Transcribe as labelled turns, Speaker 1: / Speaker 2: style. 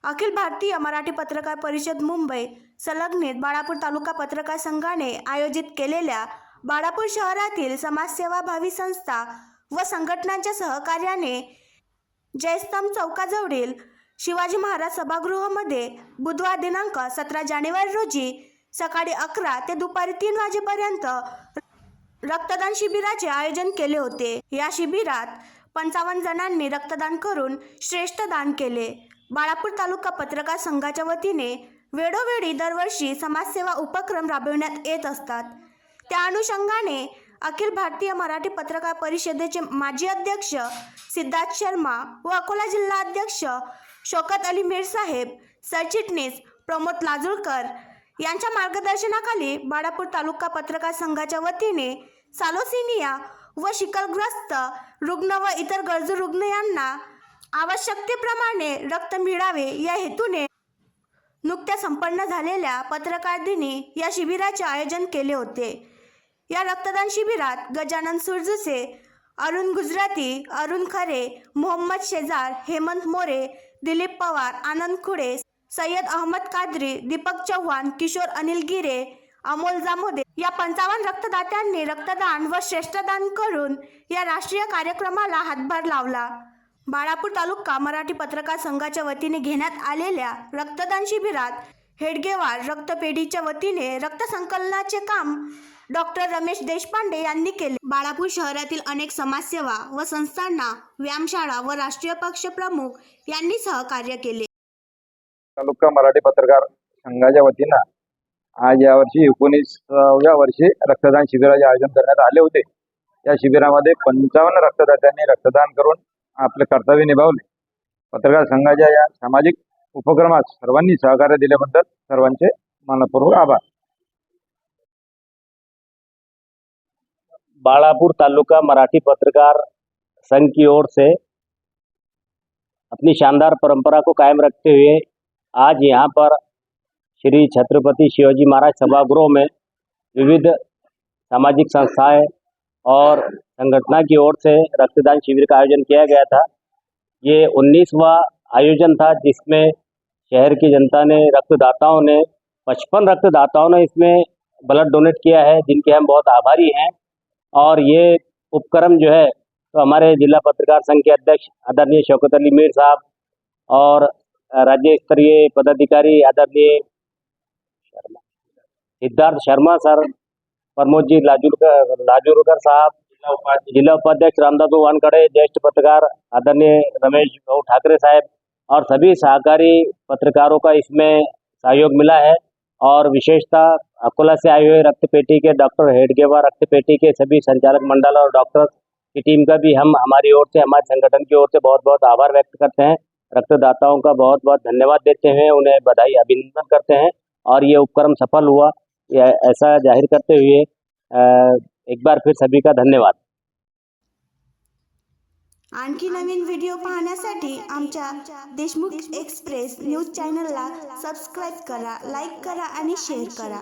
Speaker 1: अखिल भारतीय मराठी पत्रकार परिषद मुंबई संलग्नित बाळापूर तालुका पत्रकार संघाने आयोजित केलेल्या बाळापूर शहरातील समाजसेवाभावी संस्था व संघटनांच्या सहकार्याने जयस्तंभ चौकाजवळील शिवाजी महाराज सभागृहामध्ये बुधवार दिनांक 17 जानेवारी रोजी सकाळी 11 ते दुपारी 3 वाजेपर्यंत रक्तदान शिबिराचे आयोजन केले होते। या शिबिरात 55 जणांनी रक्तदान करून श्रेष्ठ दान केले। बाळापूर तालुका पत्रकार संघाच्या वतीने वेळोवेळी दरवर्षी समाजसेवा उपक्रम राबविण्यात येत असतात। त्या अनुषंगाने अखिल भारतीय मराठी पत्रकार परिषदेचे माजी अध्यक्ष सिद्धार्थ शर्मा व अकोला जिल्हा अध्यक्ष शौकत अली मीर साहेब, सरचिटणीस प्रमोद लाजूळकर यांच्या मार्गदर्शनाखाली बाळापूर तालुका पत्रकार संघाच्या वतीने सालोसिनिया व शिकलग्रस्त रुग्ण व इतर गरजू रुग्ण यांना आवश्यकतेप्रमाणे रक्त मिळावे या हेतूने नुकत्याच संपन्न झालेल्या पत्रकार दिनी या शिबिराचे आयोजन केले होते। या रक्तदान शिबिरात गजानन सुरजुसे, अरुण गुजराती, अरुण खरे, मोहम्मद शेजार, हेमंत मोरे, दिलीप पवार, आनंद खुडे, सय्यद अहमद कादरी, दीपक चव्हाण, किशोर अनिल गिरे, अमोल जामोदे या 55 रक्तदात्यांनी रक्तदान व श्रेष्ठदान करून या राष्ट्रीय कार्यक्रमाला हातभार लावला। बाळापूर तालुका मराठी पत्रकार संघाच्या वतीने घेण्यात आलेल्या रक्तदान शिबिरात हेडगेवार रक्तपेढीच्या वतीने रक्त संकलनाचे काम डॉक्टर रमेश देशपांडे यांनी केले। बाळापूर शहरातील अनेक समाजसेवा व संस्थांना, व्यायामशाळा व राष्ट्रीय पक्ष प्रमुख यांनी सहकार्य केले।
Speaker 2: तालुका मराठी पत्रकार संघाच्या वतीनं आज यावर्षी 19व्या वर्षी रक्तदान शिबिराचे आयोजन करण्यात आले होते। या शिबिरामध्ये 55 रक्तदात्यांनी रक्तदान करून आपले कर्तव्य निभावले। पत्रकार संघाच्या या सामाजिक उपक्रमात सर्वांनी सहकार्य दिल्याबद्दल सर्वांचे मनपूर्वक आभार।
Speaker 3: बाळापुर तालुका मराठी पत्रकार संघ की ओर से अपनी शानदार परंपरा को कायम रखते हुए आज यहाँ पर श्री छत्रपति शिवाजी महाराज सभागृह में विविध सामाजिक संस्थाएं और संगठना की ओर से रक्तदान शिविर का आयोजन किया गया था। ये 19वां आयोजन था जिसमें शहर की जनता ने, रक्तदाताओं ने, 55 रक्तदाताओं ने इसमें ब्लड डोनेट किया है, जिनके हम बहुत आभारी हैं। और ये उपक्रम जो है तो हमारे जिला पत्रकार संघ के अध्यक्ष आदरणीय शौकत अली मीर साहब और राज्य स्तरीय पदाधिकारी आदरणीय सिद्धार्थ शर्मा सर, प्रमोद जी लाजूरकर साहब, जिला उपाध्यक्ष रामदास वानखड़े, ज्येष्ठ पत्रकार आदरणीय रमेश ठाकरे साहब और सभी सहकारी पत्रकारों का इसमें सहयोग मिला है। और विशेषतः अकोला से आए हुए रक्तपेटी के डॉक्टर हेडगेवार रक्तपेटी के सभी संचालक मंडल और डॉक्टर की टीम का भी हम हमारी ओर से, हमारे संगठन की ओर से बहुत बहुत आभार व्यक्त करते हैं। रक्तदाताओं का बहुत बहुत धन्यवाद देते हैं, उन्हें बधाई अभिनंदन करते हैं। और ये उपक्रम सफल हुआ ऐसा जाहिर करते हुए एक बार फिर सभी का धन्यवाद।
Speaker 1: आणखी नवीन व्हिडिओ पाहण्यासाठी आमच्या देशमुख एक्सप्रेस न्यूज चॅनलला सबस्क्राइब करा, लाईक करा आणि शेअर करा।